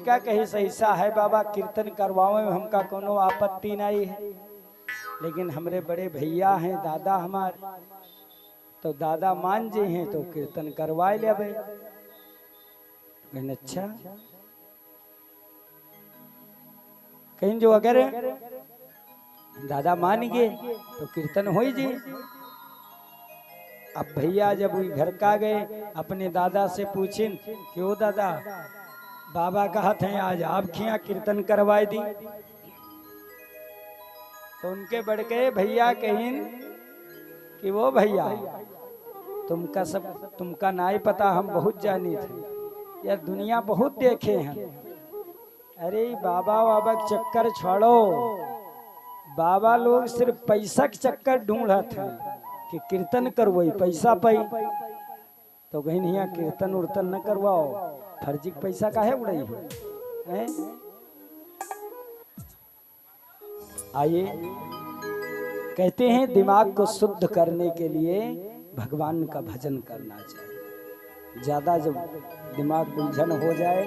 का कहीं से हिस्सा है बाबा, कीर्तन करवाओ में हमका कोनो आपत्ति नहीं है, लेकिन हमरे बड़े भैया हैं दादा हमारे, तो दादा मान जी हैं तो कीर्तन करवाए ले भाई। अच्छा कहीं जो अगर दादा मान गए तो कीर्तन हो ही जी। अब भैया जब घर का गए अपने दादा से पूछिन क्यों दादा, बाबा कहत हैं आज आपके यहाँ कीर्तन करवाई दी, तो उनके बढ़ गए भैया कहिन कि वो भैया तुमका नाई पता, हम बहुत जानी थे यार, दुनिया बहुत देखे हैं। अरे बाबा बाबा के चक्कर छोड़ो, बाबा लोग सिर्फ पैसा के चक्कर ढूंढत हैं कि कीर्तन करवाई पैसा पाई, तो कहीं यहाँ कीर्तन उर्तन न करवाओ, फर्जी पैसा काहे उड़ाई है। आइए कहते हैं दिमाग को शुद्ध करने के लिए भगवान का भजन करना चाहिए। ज्यादा जब दिमाग उलझन हो जाए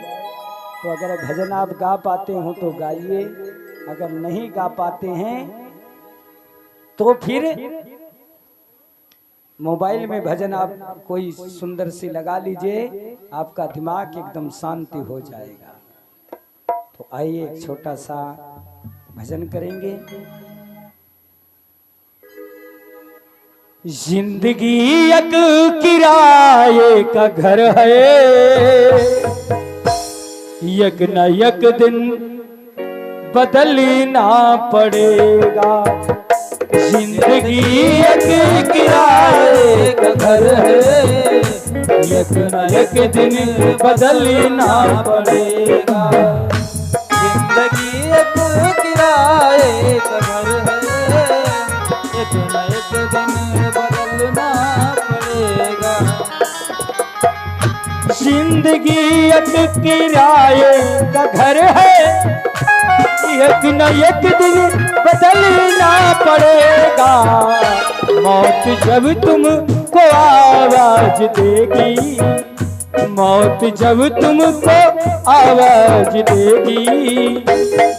तो अगर भजन आप गा पाते हो तो गाइए, अगर नहीं गा पाते हैं तो फिर मोबाइल में भजन आप कोई सुंदर सी लगा लीजिए, आपका दिमाग एकदम शांति हो जाएगा। तो आइए एक छोटा सा भजन करेंगे। जिंदगी एक किराए का घर है, एक न एक दिन बदलना पड़ेगा। जिंदगी एक किराए का घर है, एक न एक दिन बदलना पड़ेगा। जिंदगी एक किराए का घर है, एक न एक दिन बदलना पड़ेगा। जिंदगी एक किराए का घर है, एक न एक दिन बदलना पड़ेगा। मौत जब तुमको आवाज देगी, मौत जब तुमको आवाज देगी,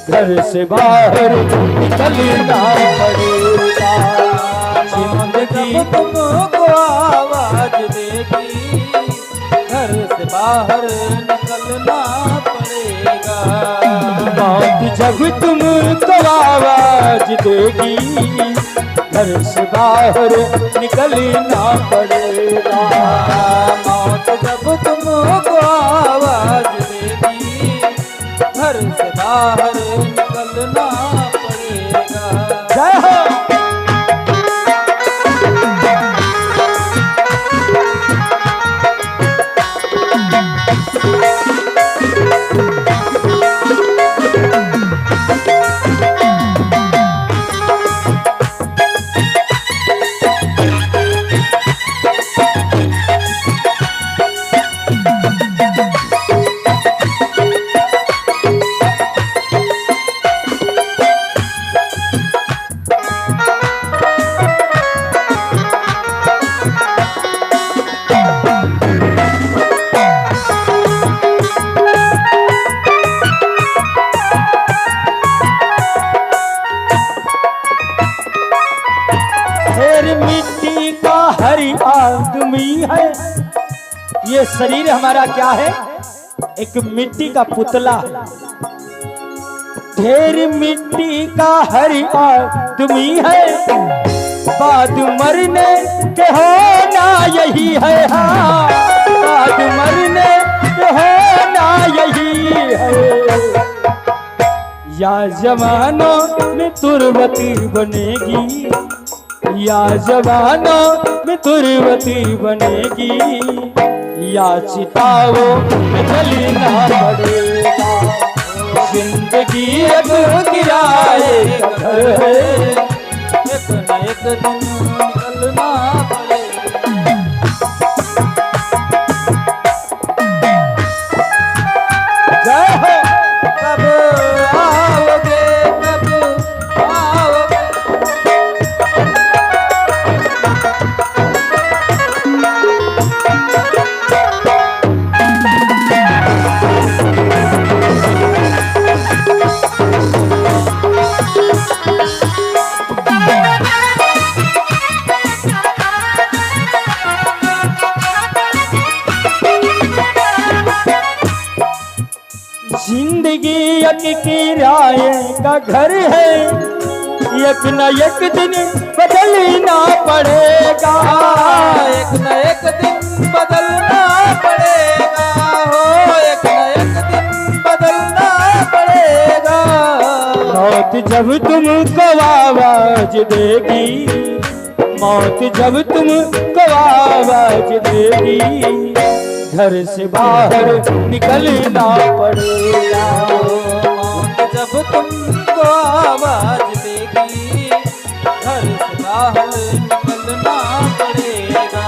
घर से बाहर निकलना पड़ेगा। जिंदगी तुमको आवाज देगी, घर से बाहर निकलना पड़ेगा। मौत जब तुमको आवाज देगी, घर से बाहर निकलना पड़ेगा। मौत जब तुमको आवाज देगी, घर से बाहर निकलना पड़ेगा। जय हो। मिट्टी का हर आदमी है, ये शरीर हमारा क्या है, एक मिट्टी का पुतला है। ढेर मिट्टी का हर आदमी है, बाद मरने के होना यही है। हाँ, बाद मरने के होना यही है। या जवानों में तुर्बती बनेगी, या जवानों में तुर्बती बनेगी, या चिताओ में जलना पड़ेगा। जिंदगी एक किराए का घर है, एक न एक दिन निकलना पड़ेगा। जय हो। कब आओगे, कब आओगे, जिंदगी एक किराए का घर है, एक न एक दिन बदलना पड़ेगा। एक न एक दिन बदलना पड़ेगा हो, एक न एक दिन बदलना पड़ेगा। मौत जब तुमको आवाज देगी, मौत जब तुमको आवाज देगी, घर से बाहर निकलना पड़ेगा। मौत जब तुमको आवाज देगी, घर से बाहर निकलना पड़ेगा।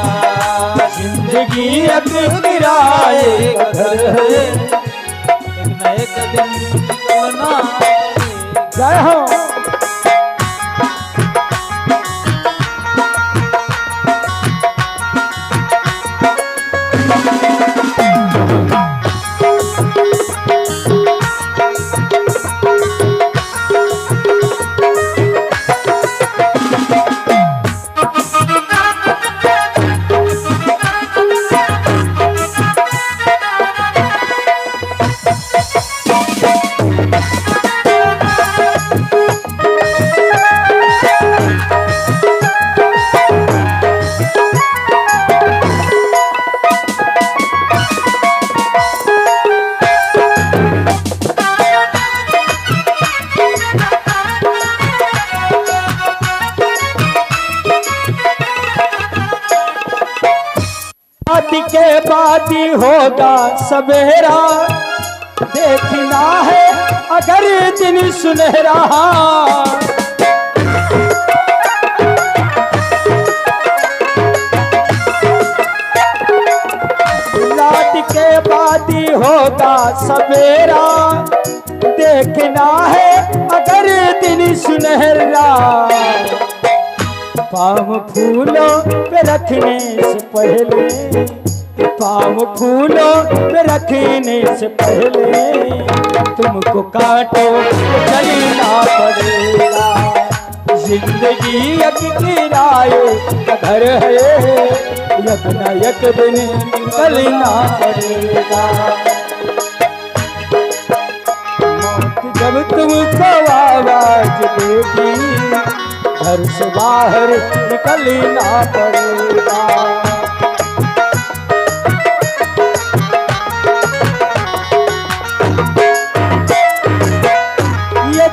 जिंदगी एक किराए का घर है। एक न एक दिन निकलना पड़ेगा। जय हो। के बाद होगा सवेरा, देखना है अगर दिन सुनहरा। रात के बाद होगा सवेरा, देखना है अगर दिन सुनहरा। पाँव फूलों पे रखने से पहले, पाँव फूलों पे रखने से पहले, तुमको कांटो चलना पड़ेगा। जिंदगी एक किराए का घर है, एक न एक दिन निकलना पड़ेगा। मौत जब तुमको आवाज देगी, घर से बाहर निकलना पड़ेगा।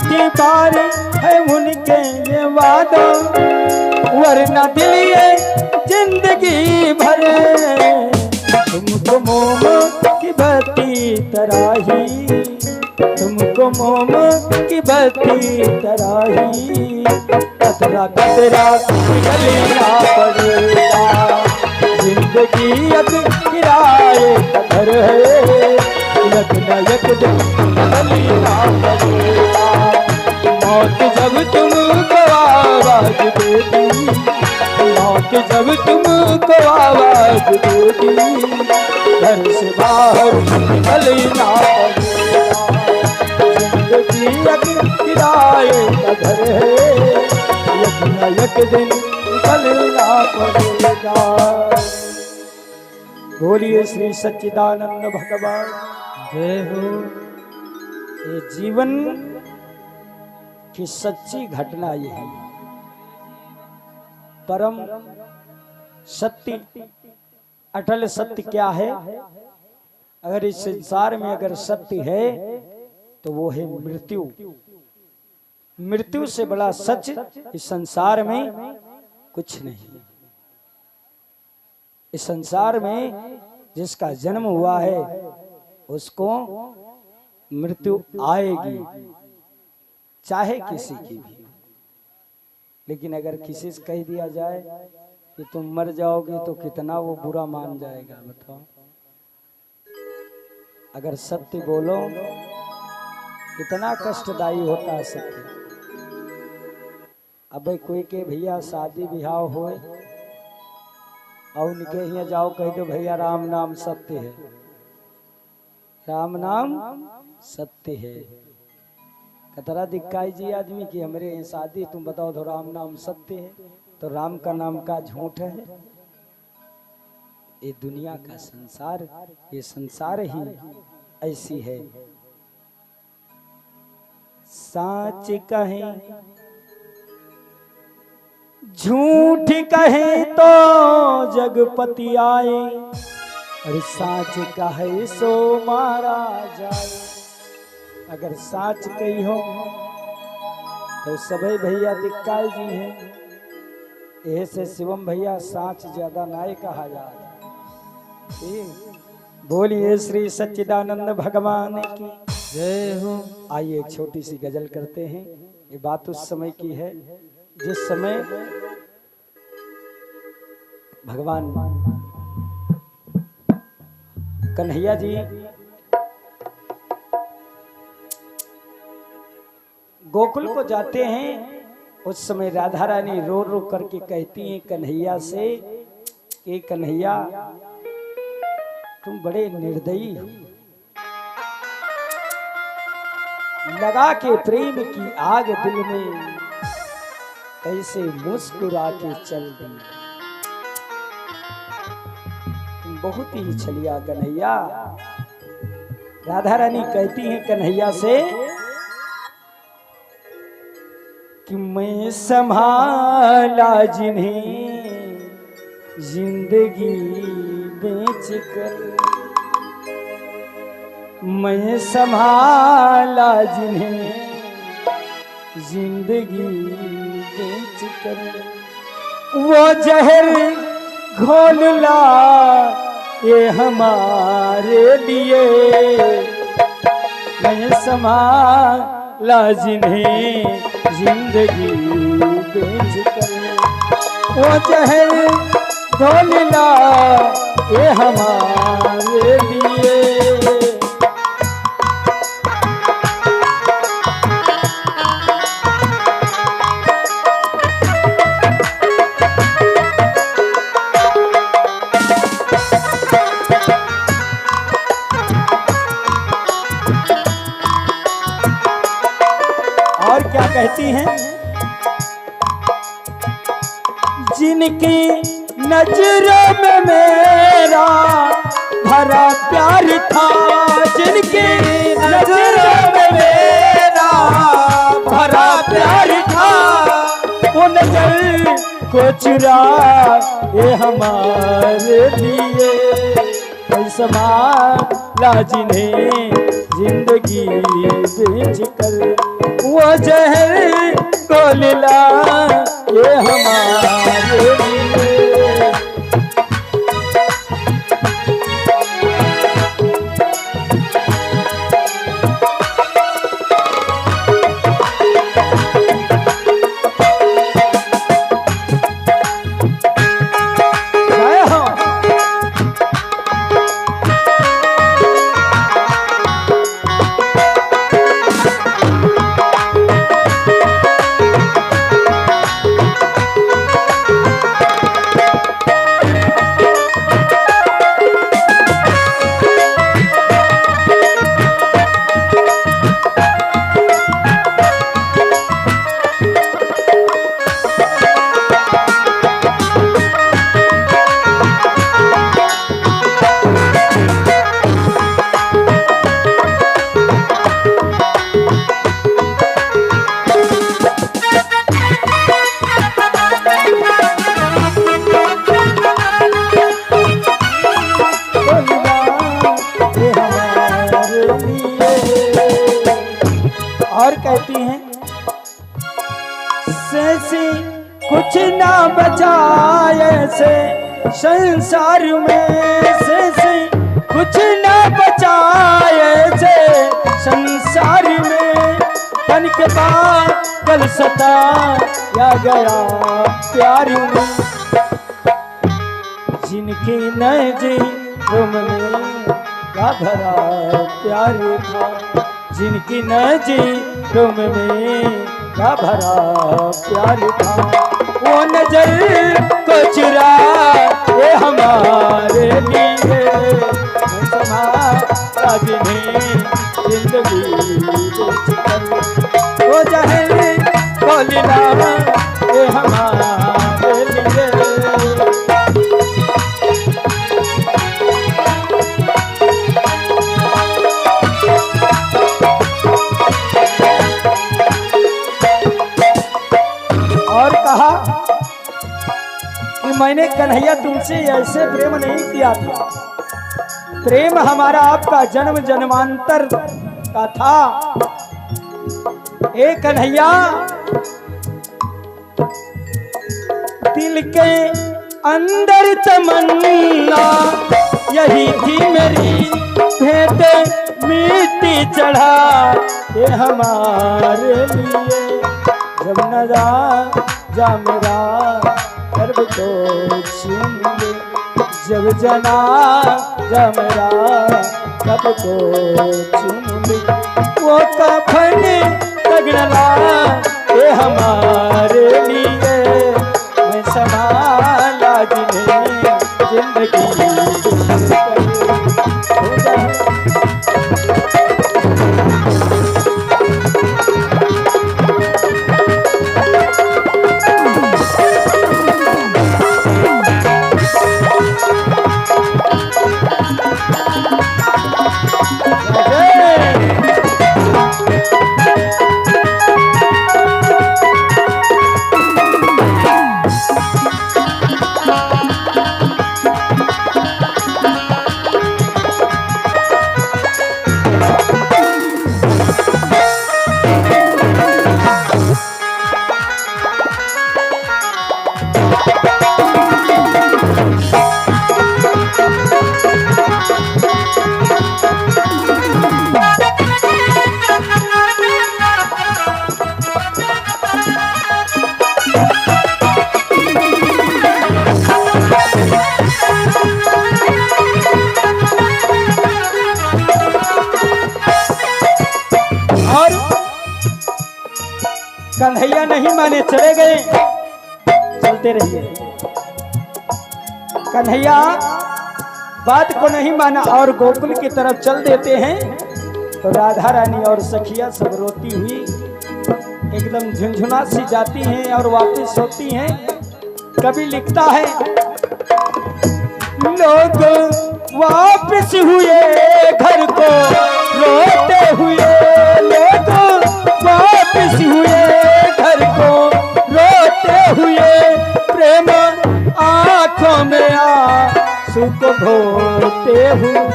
ये बार है उनके ये वादा, वरना दिल ये जिंदगी भर तुमको मोम की बत्ती तराही, तुमको मोम की बत्ती तराही, कतरा कतरा निकलना पड़ेगा। जिंदगी एक किराए का घर है, एक न एक दिन निकलना पड़ेगा। मौत जब तुमको आवाज देगी, मौत जब तुमको आवाज देगी, घर से बाहर निकलना पड़ेगा। जिंदगी एक किराए का घर है, एक न एक दिन निकलना पड़ेगा। बोलिए श्री सच्चिदानंद भगवान जय हो। ये जीवन की सच्ची घटना ये है। परम सत्य, अटल सत्य क्या है? अगर इस संसार में अगर सत्य है तो वो है मृत्यु। मृत्यु से बड़ा सच इस संसार में कुछ नहीं। इस संसार में जिसका जन्म हुआ है उसको मृत्यु आएगी, चाहे किसी की भी। लेकिन अगर किसी से कह दिया जाए कि तुम मर जाओगे तो कितना वो बुरा मान जाएगा, बताओ। अगर सत्य बोलो कितना कष्टदायी होता है सत्य। अब कोई के भैया शादी ब्याह हो और उनके यहाँ जाओ कह दो भैया राम नाम सत्य है, राम नाम सत्य है। कतरा दिक्काई जी आदमी की हमरे यहाँ शादी, तुम बताओ तो राम नाम सत्य है, तो राम का नाम का झूठ है। ये दुनिया का संसार, ये संसार ही ऐसी है। साच कहे झूठ कहे तो जगपति आए, और साच कहे सो मारा जाए। अगर साच कही हो तो सभी भैया दिक्काल जी हैं, ऐसे शिवम भैया साच ज्यादा नाय कहा जा रहा। बोलिए श्री सच्चिदानंद भगवान की जय हो। आइए एक छोटी सी गजल करते हैं। ये बात उस समय की है जिस समय भगवान कन्हैया जी गोकुल को जाते हैं। उस समय राधा रानी रो रो करके कहती हैं कन्हैया से कि कन्हैया तुम बड़े निर्दयी हो, लगा के प्रेम की आग दिल में कैसे मुस्कुरा के चल दी। तुम बहुत ही छलिया कन्हैया। राधा रानी कहती हैं कन्हैया से कि मैं संभाला जिन्हें जिंदगी बेच कर, मैं संभाला जिन्हें जिंदगी बेच कर, वो जहर घोल ला ये हमारे लिए, मैं संभाला जिन्हें जिंदगी बेच कर, वो जहर घोल ला ये हमारे लिए। और क्या कहती हैं, जिनकी नजरों में मेरा भरा प्यार था, जिनकी नजरों में मेरा भरा प्यार था, वो नजर को चुरा ये हमारे लिए, संभाला जिन्हें जिंदगी बेच कर, वो जहर को लिला ये हमारे लिए। और कहती हैं से कुछ ना बचाए से संसार में, से कुछ ना बचाए से संसार में, तन के पागल सता या गया प्यार में, जिनकी नज़रों में का भरा प्यार था, जिनकी नज़रों में का भरा प्यार था, वो नजर को चुरा ये हमारे लिए, संभाला जिन्हें जिंदगी बेच कर, वो जहर को लिला ये हमारे लिए। मैंने कन्हैया तुमसे ऐसे प्रेम नहीं किया था। प्रेम हमारा आपका जन्म जन्मांतर का था। ए कन्हैया, दिल के अंदर तमन्ना यही थी मेरी, भेंट मिट्टी चढ़ा ये हमारे लिए। जब नजा जा मेरा गर्व को छीन ले, जब जना जा मेरा कब को चुन ले। वो कफन तगड़ा ये हमारे लिए, मैं संभाला जिन्हें जिंदगी कन्हैया नहीं माने, चले गए। चलते रहिए। कन्हैया बात को नहीं माना और गोकुल की तरफ चल देते हैं। तो राधा रानी और सखिया सब रोती हुई एकदम झुंझुना सी जाती हैं और वापस होती हैं। कभी लिखता है, लोग वापस हुए घर को रोते हुए, लोग वापस हुए घर को रोते हुए, प्रेम आंखों में आंसू को धोते हुए।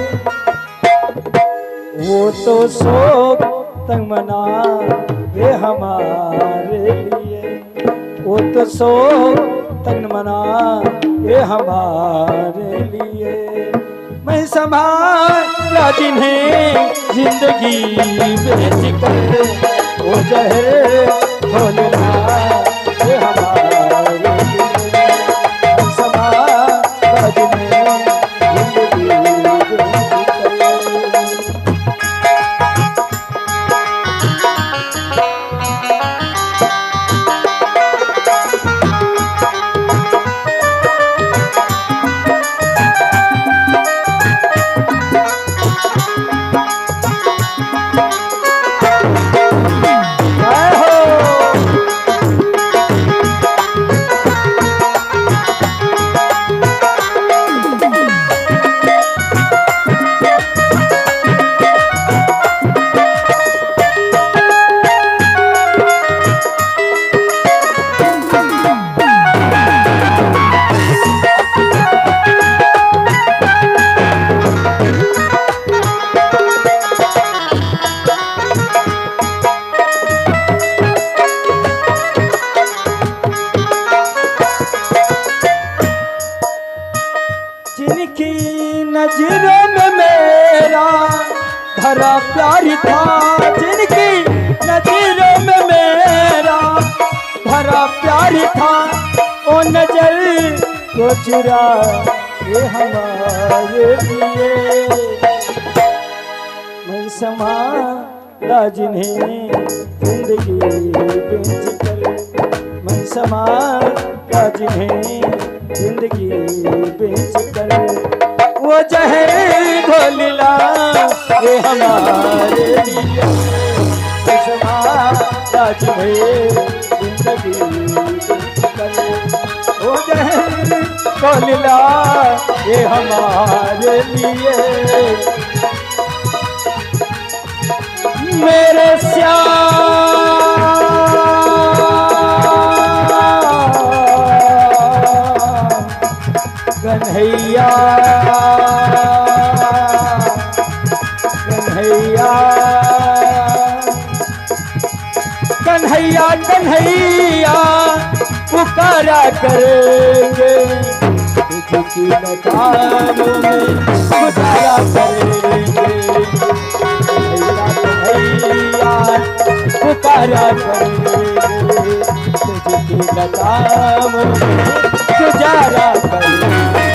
वो तो शोक तंग मना ये हमारे लिए, वो तो शोक तंग मना ये हमारे लिए। मैं संभाला जिन्हें जिंदगी बेच कर, वो जहर घोलना ये हमारे लिए। मैं संभाला जिन्हें जिंदगी बेच कर। नजरों में मेरा भरा प्यार था, जिनकी नजरों में मेरा भरा प्यार था, ओ नजर को चुरा ये हमारे लिए। मैं संभाला जिन्हें जिंदगी बेच कर, मैं संभाला जिन्हें जिंदगी बेच कर। वो जहर घोलना ये हमारे लिए, संभाला जिन्हें जिंदगी बेच कर। वो जहर घोलना ये हमारे लिए। मेरे श्याम कन्हैया कन्हैया पुकारा करेंगे, तुझकी लताओं में गुजारा करेंगे। कन्हैया कन्हैया पुकारा करेंगे, तुझकी लताओं में गुजारा करेंगे।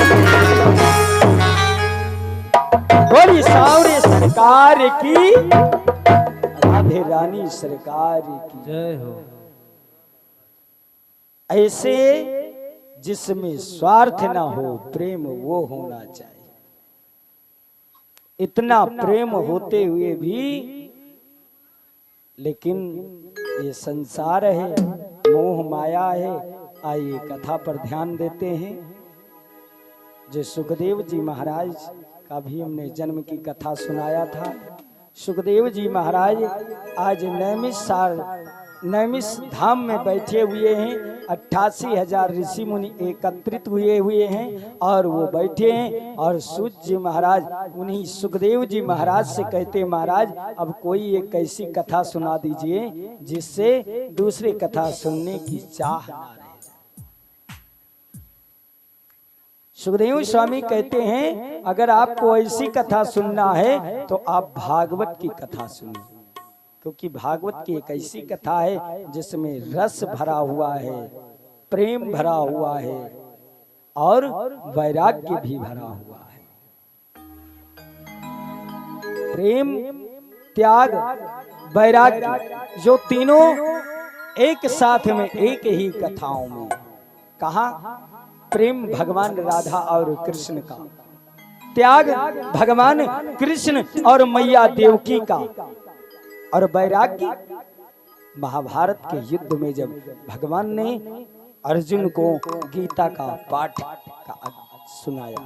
बोली सावरे सरकार की, राधे रानी सरकार की जय हो। ऐसे जिसमें स्वार्थ ना हो प्रेम वो होना चाहिए। इतना प्रेम होते हुए भी लेकिन ये संसार है, मोह माया है। आइए कथा पर ध्यान देते हैं। जो सुखदेव जी महाराज का भी हमने जन्म की कथा सुनाया था। सुखदेव जी महाराज आज नैमिष धाम में बैठे हुए हैं। 88,000 ऋषि मुनि एकत्रित हुए हैं और वो बैठे हैं। और सूत जी महाराज उन्हीं सुखदेव जी महाराज से कहते, महाराज अब कोई एक ऐसी कथा सुना दीजिए जिससे दूसरी कथा सुनने की चाह ना रहे। सुखदेव स्वामी कहते हैं अगर आपको ऐसी कथा सुनना है तो आप भागवत की कथा सुनिए, क्योंकि भागवत की एक ऐसी कथा है जिसमें रस भरा हुआ है, प्रेम भरा हुआ है और वैराग्य भी भरा हुआ है। प्रेम, त्याग, वैराग्य जो तीनों एक साथ में एक ही कथाओं में। कहा प्रेम भगवान राधा और कृष्ण का, त्याग भगवान कृष्ण और मैया देवकी का, और वैराग्य महाभारत के युद्ध में जब भगवान ने अर्जुन को गीता का पाठ का सुनाया,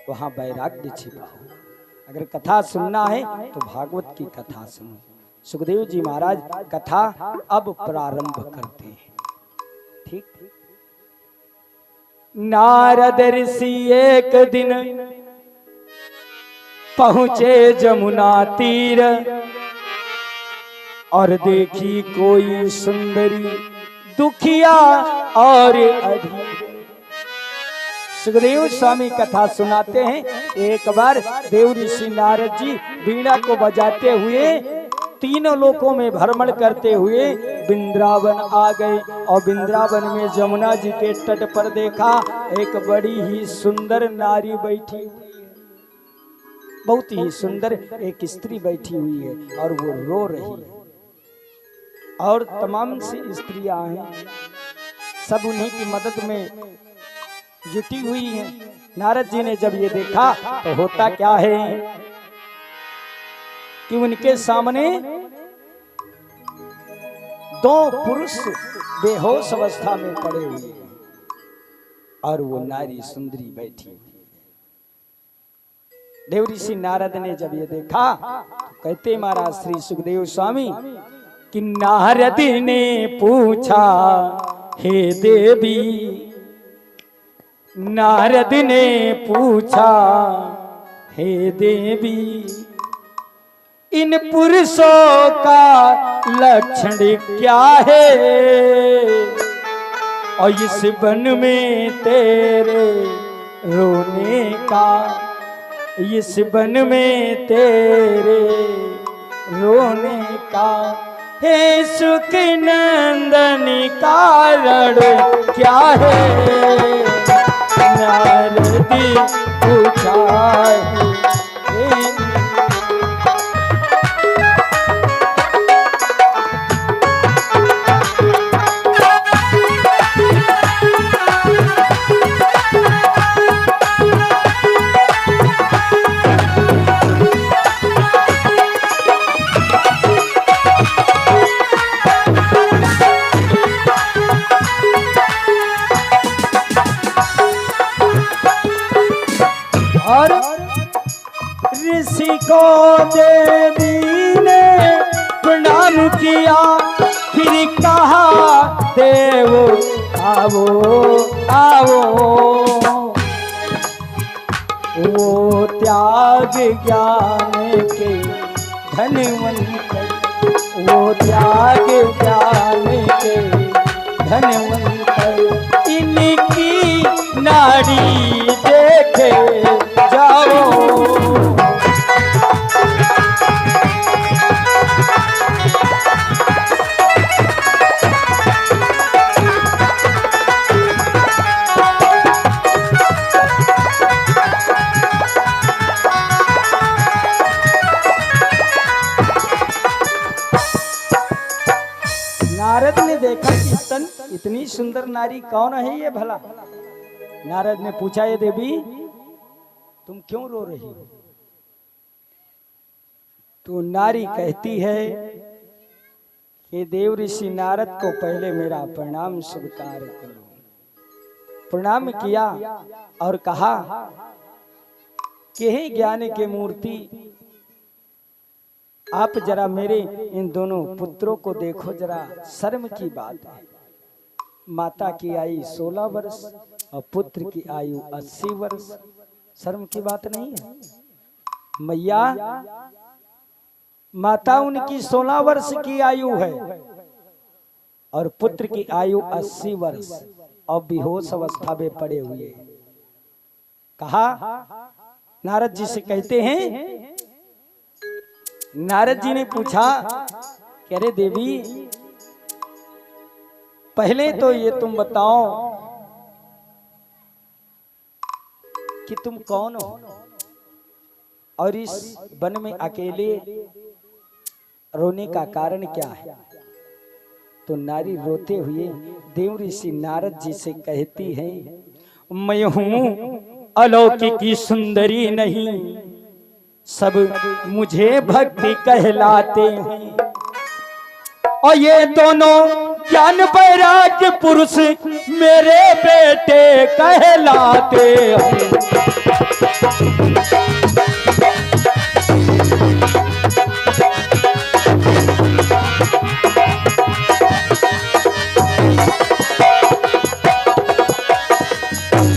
वहां वैराग्य छिपा हुआ। अगर कथा सुनना है तो भागवत की कथा सुनो। सुखदेव जी महाराज कथा अब प्रारंभ करते हैं। ठीक। नारद ऋषि एक दिन पहुंचे जमुना तीर और देखी कोई सुंदरी दुखिया और अधीर। सुखदेव स्वामी कथा सुनाते हैं। एक बार देव ऋषि नारद जी वीणा को बजाते हुए तीनों लोकों में भ्रमण करते हुए वृंदावन आ गए और वृंदावन में जमुना जी के तट पर देखा एक बड़ी ही सुंदर नारी बैठी हुई है। बहुत ही सुंदर एक स्त्री बैठी हुई है और वो रो रही है और तमाम सी स्त्रियां हैं, सब उन्हीं की मदद में जुटी हुई हैं। नारद जी ने जब ये देखा तो होता क्या है कि उनके सामने दो पुरुष बेहोश अवस्था में पड़े हुए हैं और वो नारी सुंदरी बैठी हुई है। देव ऋषि नारद ने जब ये देखा तो कहते महाराज श्री सुखदेव स्वामी कि नारद ने पूछा हे देवी, नारद ने पूछा हे देवी, इन पुरुषों का लक्षण क्या है और इस वन में तेरे रोने का, इस वन में तेरे रोने का हे सुख नंदन कारण क्या है। नारद पूछा और ऋषि को देवी ने प्रणाम किया, फिर कहा देव आओ आओ। वो त्याग ज्ञान के धनवंत, वो त्याग ज्ञान धनवंत इनकी नारी देखे जाओ। नारद ने देखा कि इतनी सुंदर नारी कौन है ये भला। नारद ने पूछा, ये देवी तुम क्यों रो रही हो? तो नारी कहती है कि देव ऋषि नारद को पहले मेरा प्रणाम स्वीकार करो। प्रणाम किया और कहा कि हे ज्ञान के मूर्ति, आप जरा मेरे इन दोनों पुत्रों को देखो, जरा शर्म की बात है। माता की आयु 16 वर्ष और पुत्र की आयु 80 वर्ष। शर्म की बात नहीं है मैया। माता उनकी 16 वर्ष की आयु है और पुत्र की आयु 80 वर्ष और बेहोश अवस्था में पड़े हुए। कहा नारद जी से कहते हैं, नारद जी ने पूछा कि अरे देवी, पहले तो ये तुम बताओ कि तुम कौन हो और इस वन में अकेले रोने का कारण क्या है? तो नारी रोते हुए देव ऋषि नारद जी से कहती है, मैं हूं अलौकिक सुंदरी नहीं, सब मुझे भक्ति कहलाते हैं और ये दोनों ज्ञान वैराग्य पुरुष मेरे बेटे कहलाते हैं।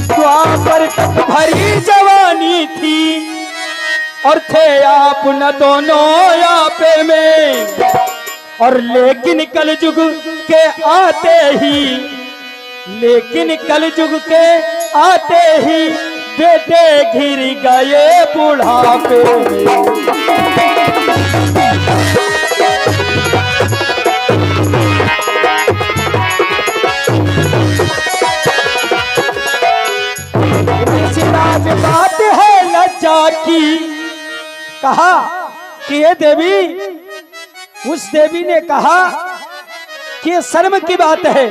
द्वापर तक भरी जवानी थी और थे आप न दोनों आपे में, और लेकिन कलयुग के आते ही, लेकिन कलयुग के आते ही बेटे घिर गए बुढ़ापे में। बात है लज्जा की। कहा कि ये देवी, उस देवी ने कहा कि शर्म की बात है।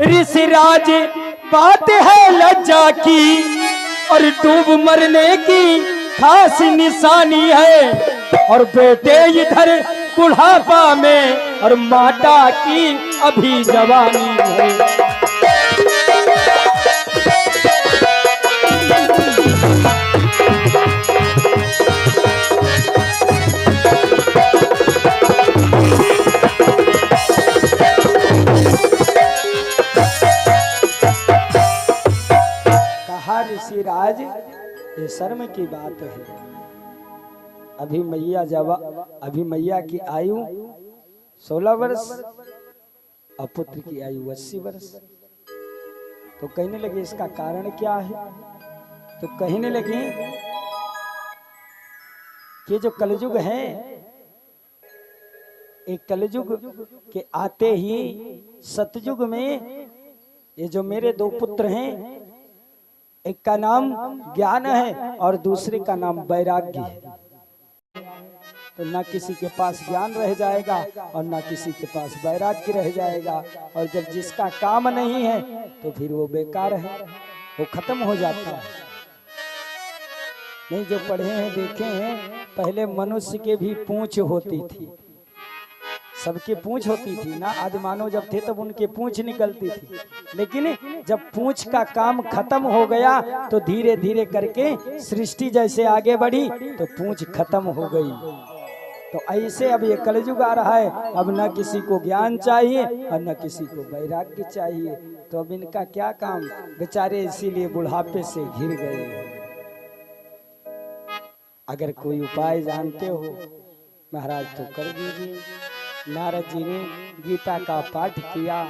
ऋषिराज बात है लज्जा की और डूब मरने की खास निशानी है, और बेटे इधर बुढ़ापा में और माता की अभी जवानी है। ऋषिराज, ये शर्म की बात है। अभी मैया की आयु 16 वर्ष और पुत्र की आयु 80 वर्ष। तो कहने लगे इसका कारण क्या है? तो कहने लगे कि जो कलयुग है, एक कलयुग के आते ही सतयुग में ये जो मेरे दो पुत्र हैं, एक का नाम ज्ञान है और दूसरे का नाम वैराग्य है। तो ना किसी के पास ज्ञान रह जाएगा और ना किसी के पास वैराग्य रह जाएगा, और जब जिसका काम नहीं है तो फिर वो बेकार है, वो खत्म हो जाता है। नहीं, जो पढ़े हैं देखे हैं, पहले मनुष्य के भी पूंछ होती थी, सबके पूंछ होती थी ना। आदि मानव जब थे तब उनके पूंछ निकलती थी, लेकिन जब पूंछ का काम खत्म हो गया तो धीरे धीरे करके सृष्टि जैसे आगे बढ़ी तो पूंछ खत्म हो गई। तो ऐसे अब ये कलयुग आ रहा है, अब न किसी को ज्ञान चाहिए और न किसी को वैराग्य चाहिए। तो अब इनका क्या काम, बेचारे इसीलिए बुढ़ापे से घिर गए। अगर कोई उपाय जानते हो महाराज तो कर दीजिए। नारद जी ने गीता का पाठ किया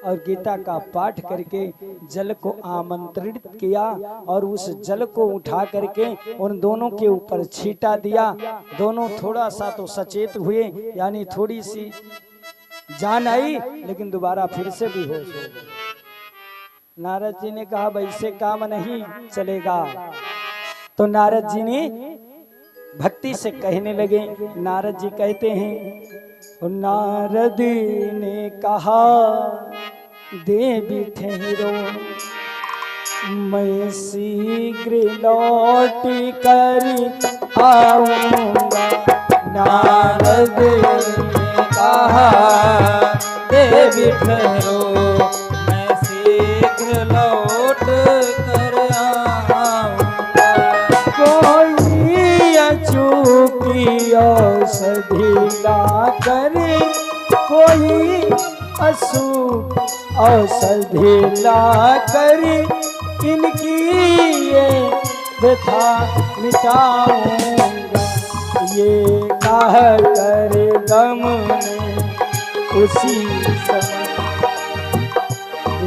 और गीता का पाठ करके जल को आमंत्रित किया और उस जल को उठा करके उन दोनों के ऊपर छींटा दिया। दोनों थोड़ा सा तो सचेत हुए, यानी थोड़ी सी जान आई, लेकिन दोबारा फिर से भी होश हो गए। नारद जी ने कहा वैसे काम नहीं चलेगा। तो नारद जी ने भक्ति से कहने लगे। नारद जी कहते हैं, नारद ने कहा देवी ठहरो, मैं शीघ्र लौट कर आऊंगा। नारद ने कहा देवी ठहरो, मैं शीघ्र लौट कर आऊंगा। कोई अचूकी औषधि ला कर, कोई अशुभ औषधि ला कर, इनकी ये व्यथा मिटाऊंगा। ये कह कर गम में उसी समय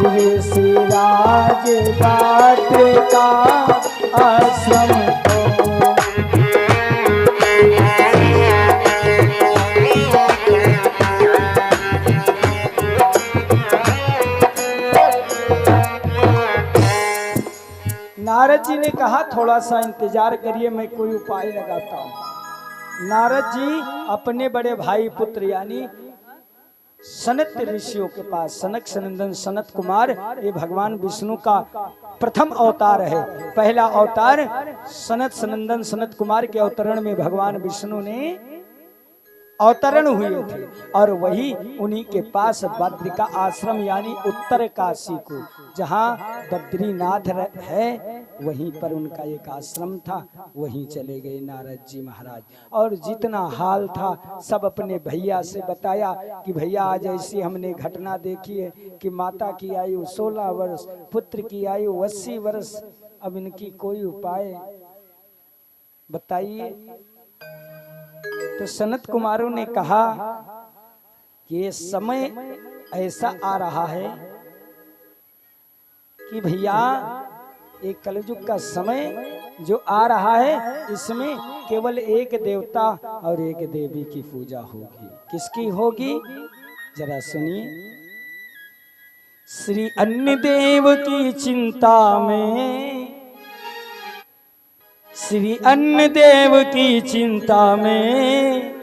ऋषिराज बाट का आश्रम को नारद जी ने कहा थोड़ा सा इंतजार करिए, मैं कोई उपाय लगाता हूँ। नारद जी अपने बड़े भाई पुत्र यानी सनत ऋषियों के पास, सनक सनंदन सनत कुमार, ये भगवान विष्णु का प्रथम अवतार है। पहला अवतार सनत सनंदन सनत कुमार के अवतरण में भगवान विष्णु ने अवतरण हुए थे, और वही उन्हीं के पास बद्री का आश्रम यानी उत्तर काशी को, जहाँ बद्रीनाथ है, वहीं पर उनका एक आश्रम था। वहीं चले गए नारद जी महाराज, और जितना हाल था सब अपने भैया से बताया कि भैया आज ऐसी हमने घटना देखी है कि माता की आयु 16 वर्ष, पुत्र की आयु 80 वर्ष, अब इनकी कोई उपाय बताइए। तो सनत कुमारों ने कहा कि ये समय ऐसा आ रहा है कि भैया एक कलयुग का समय जो आ रहा है, इसमें केवल एक देवता और एक देवी की पूजा होगी। किसकी होगी जरा सुनिए। श्री अन्य देव की चिंता में, श्री अन्न देव की चिंता में,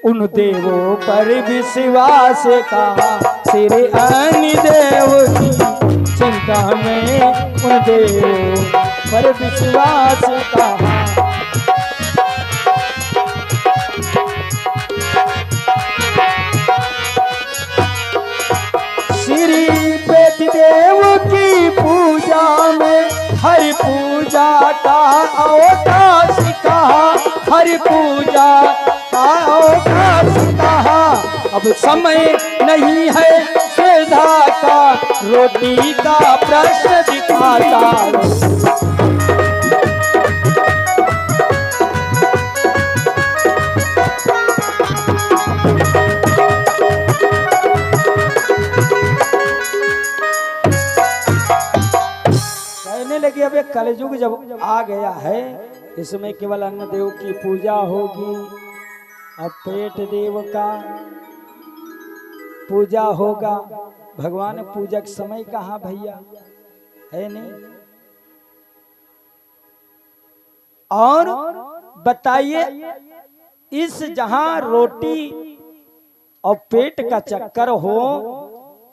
उन देवों पर विश्वास का। श्री अन्न देव की चिंता में, उन देवों पर विश्वास का। श्री पेट देव की पूजा में हर पूजा का अवकाश कहा, हर पूजा का अवकाश कहा। अब समय नहीं है श्रद्धा का, रोटी का प्रश्न दिखाता। लगी अब एक कलयुग जब आ गया है, इसमें केवल अन्न देव की पूजा होगी। अब पेट देव का पूजा होगा। भगवान पूजक समय कहाँ भैया है नहीं। और बताइए इस जहां रोटी और पेट का चक्कर हो,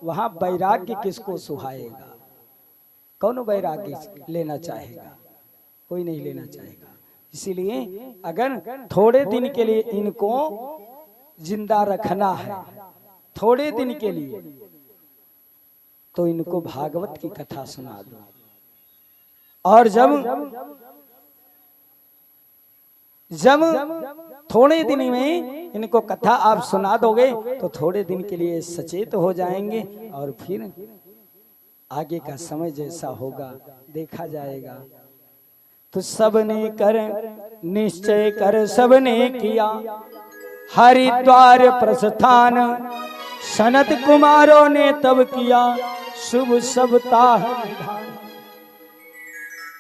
वहां वैराग्य किसको सुहाएगा? कौन वैराग्य लेना चाहेगा? कोई नहीं लेना चाहेगा। इसीलिए अगर थोड़े दिन के लिए इनको जिंदा रखना है, थोड़े दिन के लिए, तो इनको भागवत की कथा सुना दो। और जब थोड़े दिन में इनको कथा आप सुना दोगे तो थोड़े दिन के लिए सचेत हो जाएंगे, और फिर आगे का समय जैसा होगा देखा जाएगा। तो सबने कर निश्चय कर सबने किया, हरिद्वार प्रस्थान सनत कुमारों ने तब किया शुभ सबताह विधान।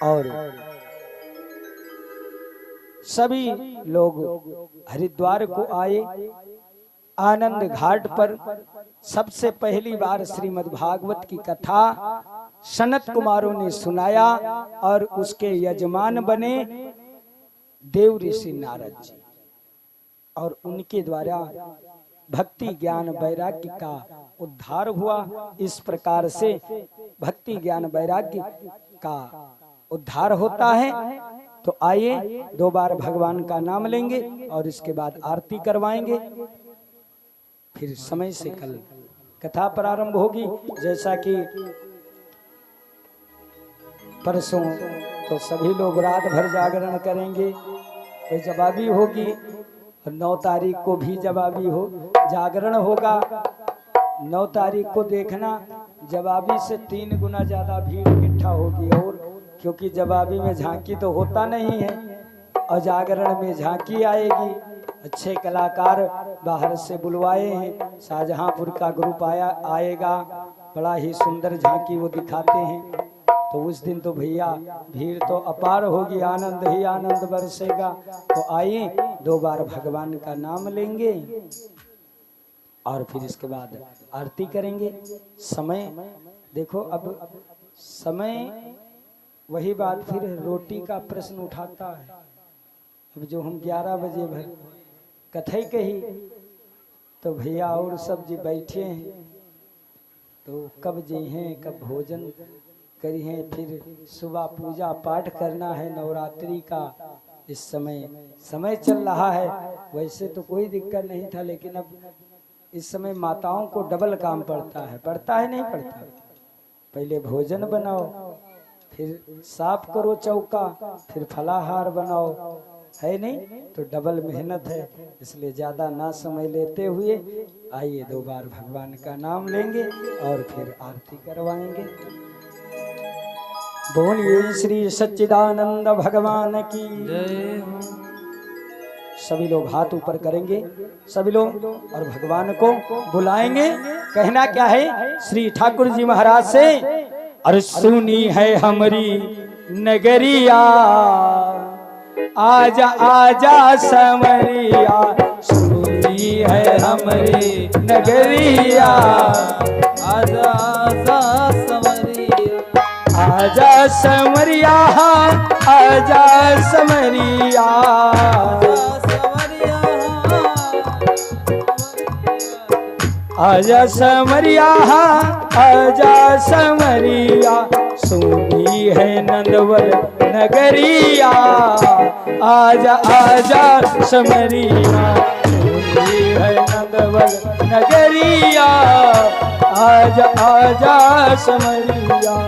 और सभी लोग हरिद्वार को आए। आनंद घाट पर सबसे पहली बार श्रीमद् भागवत की कथा सनत कुमारों ने सुनाया और उसके यजमान बने देव ऋषि नारद जी। और उनके द्वारा भक्ति ज्ञान वैराग्य का उद्धार हुआ। इस प्रकार से भक्ति ज्ञान वैराग्य का उद्धार होता है। तो आइए 2 बार भगवान का नाम लेंगे और इसके बाद आरती करवाएंगे। फिर समय से कल कथा प्रारंभ होगी। जैसा कि परसों तो सभी लोग रात भर जागरण करेंगे, कोई जवाबी होगी। 9 तारीख को भी जवाबी हो जागरण होगा। 9 तारीख को देखना जवाबी से 3 गुना ज्यादा भीड़ इकट्ठा होगी। और क्योंकि जवाबी में झांकी तो होता नहीं है और जागरण में झांकी आएगी। अच्छे कलाकार बाहर से बुलवाए हैं। शाहजहांपुर का ग्रुप आएगा। बड़ा ही सुंदर झांकी वो दिखाते हैं। तो उस दिन तो भैया भीड़ तो अपार होगी, आनंद ही आनंद बरसेगा। तो आइए 2 बार भगवान का नाम लेंगे और फिर इसके बाद आरती करेंगे। समय देखो, अब समय वही बात फिर रोटी का प्रश्न उठाता है। अब जो हम 11 बजे भर कथई कही तो भैया और सब जी बैठे हैं, तो कब जी हैं, कब भोजन करी हैं। फिर सुबह पूजा पाठ करना है नवरात्रि का। इस समय चल रहा है। वैसे तो कोई दिक्कत नहीं था, लेकिन अब इस समय माताओं को डबल काम पड़ता है नहीं पड़ता। पहले भोजन बनाओ, फिर साफ करो चौका, फिर फलाहार बनाओ, है नहीं? तो डबल मेहनत है। इसलिए ज्यादा ना समय लेते हुए आइए 2 बार भगवान का नाम लेंगे और फिर आरती करवाएंगे। बोलिए श्री सच्चिदानंद भगवान की जय। सभी लोग हाथ ऊपर करेंगे, सभी लोग, और भगवान को बुलाएंगे। कहना क्या है श्री ठाकुर जी महाराज से, और सुनी है हमारी नगरिया, आजा आजा समरिया, सुनी है हमारी नगरिया, आजा आजा समरिया, आजा समरिया, आजा समरिया, आजा समरिया, आजा समरिया, सुनी है नंदवल नगरिया, आजा आजा समरिया, सुनी है नंदवल नगरिया, आजा आजा समरिया।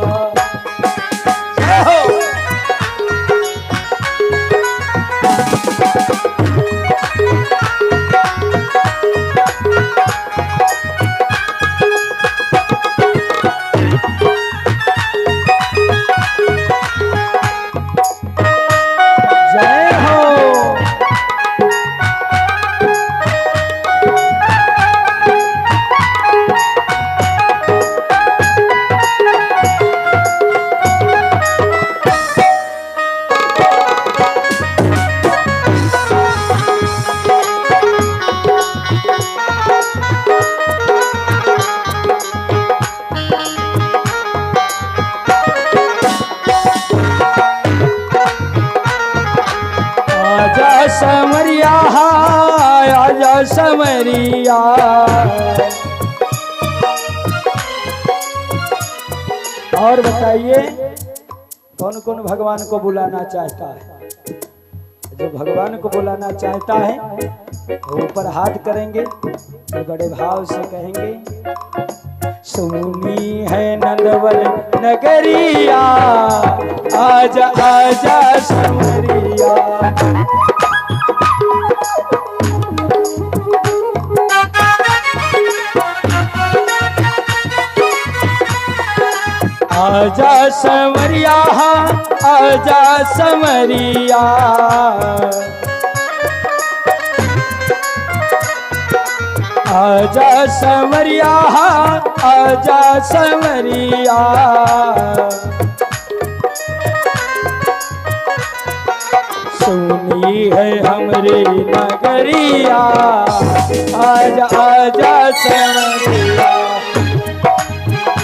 समरिया, आजा समरिया, और बताइए कौन कौन भगवान को बुलाना चाहता है? जो भगवान को बुलाना चाहता है वो ऊपर हाथ करेंगे, तो बड़े भाव से कहेंगे, सुनी है नंदवल नगरिया, आजा आजा समरिया, आजा समरिया, आजा समरिया, आजा संवरिया आजा संवरिया सुनी है हमरे नगरिया आजा आजा संवरिया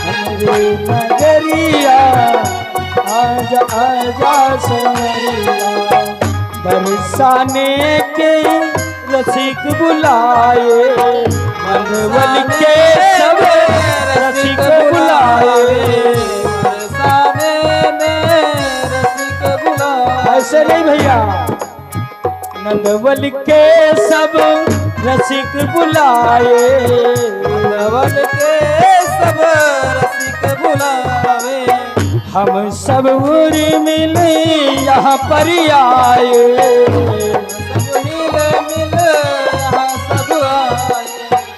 हमरे नगरिया आजा आजा संवरिया बरसाने के रसिक बुलाए मनवल के सब रसिक बुलाए बरसाने में रसिक बुलाए। ऐसे नहीं भैया नंदवल के सब रसिक बुलाए नंदवल के सब रसिक बुलावे हम सब उरी मिले यहाँ पर आए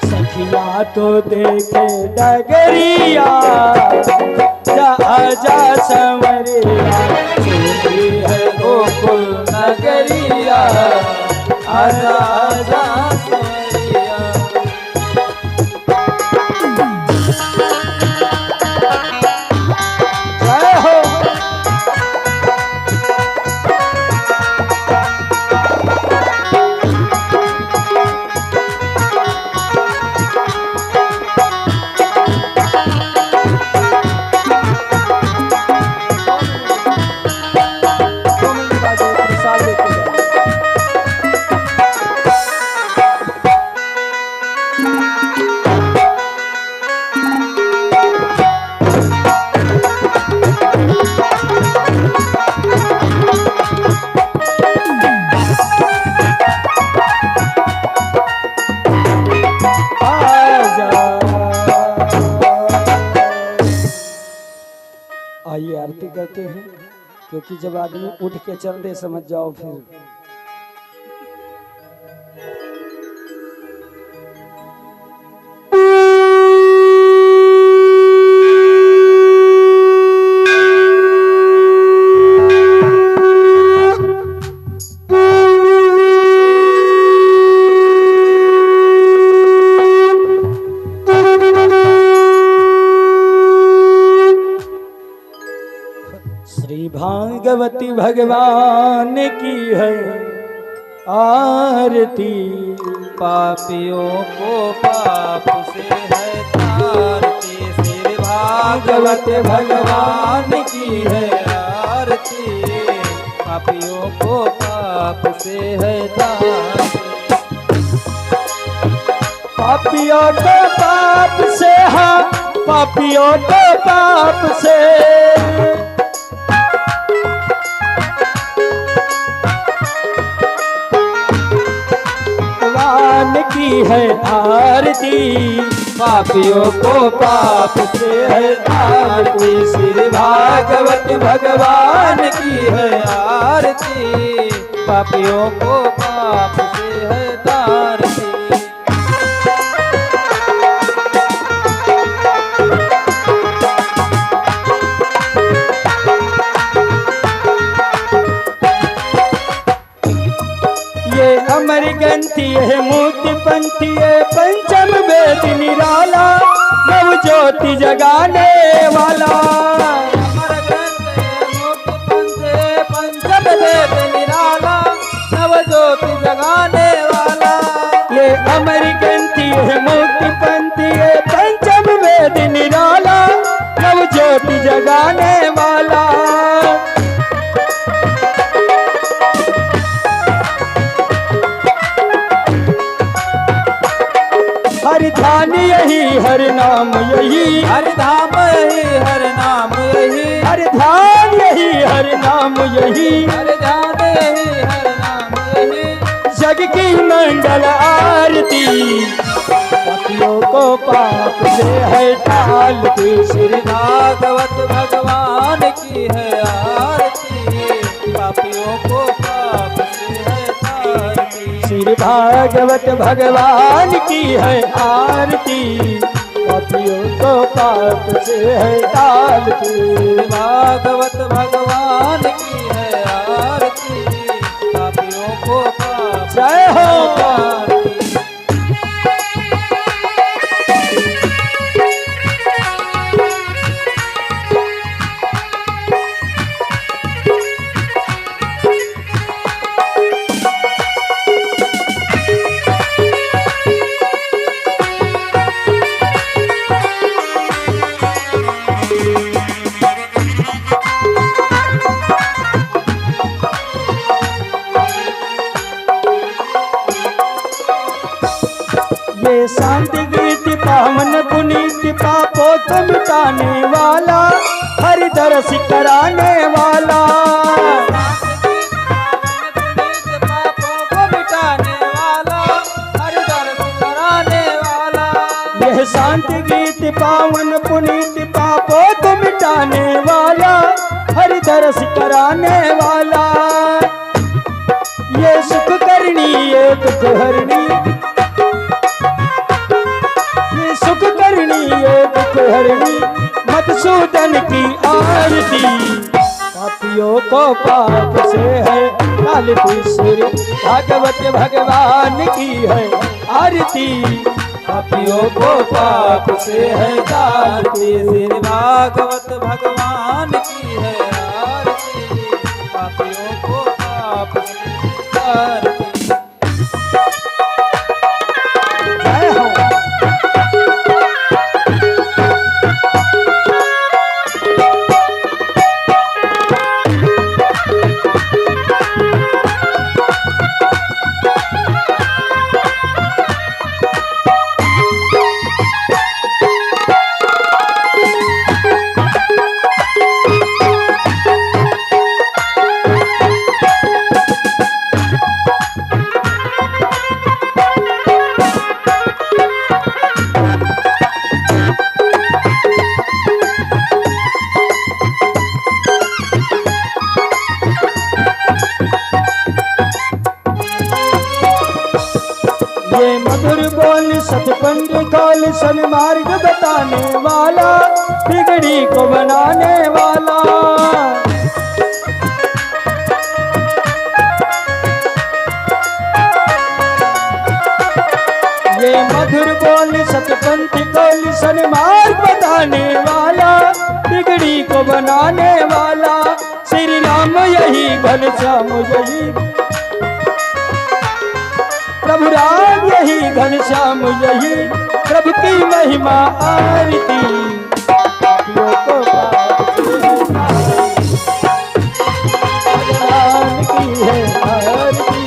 सखिया तो देखे डगरिया जा आजा संवरिया चुनी है गोकुल नगरिया आजा आजा संवरिया। जय हो आइए आरती करते हैं क्योंकि जब आदमी उठ के चल दे समझ जाओ फिर श्री भागवती भगवान की है आरती पापियों को पाप से है तारती श्री भागवत भगवान की है आरती पापियों को पाप से है तारती पापियों को पाप से हाँ पापियों को पाप से भगवान की है आरती पापियों को पाप से है आरती श्री भागवत भगवान की है आरती पापियों को पाप से है तारती। ये अमर ग्रंथि है मूर्ति पंथी है पंचम वेद निराला नव ज्योति जगाने वाला अमर ग्रंथ है मुक्त पंथ है पंचम वेद निराला नव ज्योति जगाने वाला। ये अमर ग्रंथि है मूर्ति पंथी है पंचम वेद निराला नव ज्योति जगाने वाला हर ध्यान यही हर नाम यही हर धाम यही हर नाम यही हर ध्यान यही हर नाम यही हर ध्यान यही हर नाम यही जग की मंगल आरती पापियों को पाप से है टालती श्री भागवत भगवान की है आरती पापियों को पाप से है तारती श्री भागवत भगवान की है आरती पापियों को पाप से है टालती भागवत भगवान की है आरती पापियों को पाप जय हो से है तारती। शांति गीत पावन पुनीत पापों को मिटाने वाला, हरि दर्श कराने वाला। पापों को मिटाने वाला, हरि दर्श कराने वाला। यह शांति गीत पावन पुनीत पापों को मिटाने वाला, हरि दर्श कराने वाला। ये सुख करनी ये दुख हरनी, ये सुख करनी ये दुख हरनी, मधुसूदन की आरती। पापियों को पाप से है कालती सिर, भागवत भगवान की है आरती। पापियों को पाप से है कालती सिर, भागवत भगवान की है आरती। पापियों को पाप से आरती। जय हो। ये मधुर बोल सतपंड कौल सन्मार्ग बताने वाला, बिगड़ी को बनाने वाला। ये मधुर बोल सतपंथ कौल सन्मार्ग बताने वाला, बिगड़ी को बनाने वाला। श्री राम यही घनश्याम यही, प्रभु राम यही घनश्याम यही, प्रभु की महिमा आरती। पापियों को पाप भगवान की है आरती।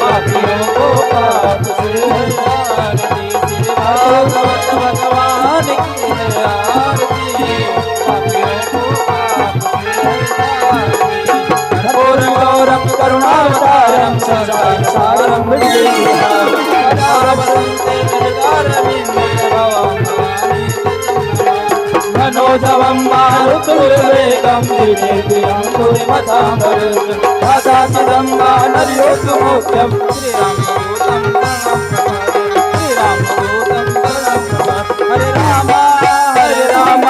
पापियों को पाप से है आरती, भागवत भगवान की है आरती। पापियों को पाप से है आरती। घोरं घोरं करुणावतारं संसार सारं भुजगेन्द्रहारं, सदा वसन्ते जगदारविन्दे भवं भवानी मनोजवं मारुतुर्वेगं दिव्यं पुरीमताम्बरं, दादाचिदं वानरयोतुमुख्यं श्रीरामदूतं शरणं प्रपद्ये। श्रीरामदूतं शरणं प्रपद्ये। हरे राम हरे राम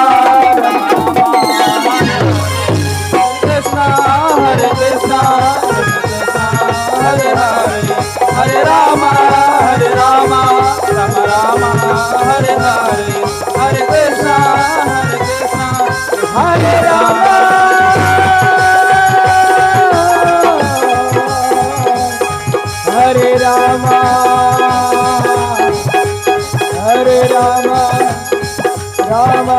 कृष्ण हरे कृष्ण हरे हरे, हरे राम राम राम हरे हरे, हरे कृष्ण हरे राम हरे राम हरे राम राम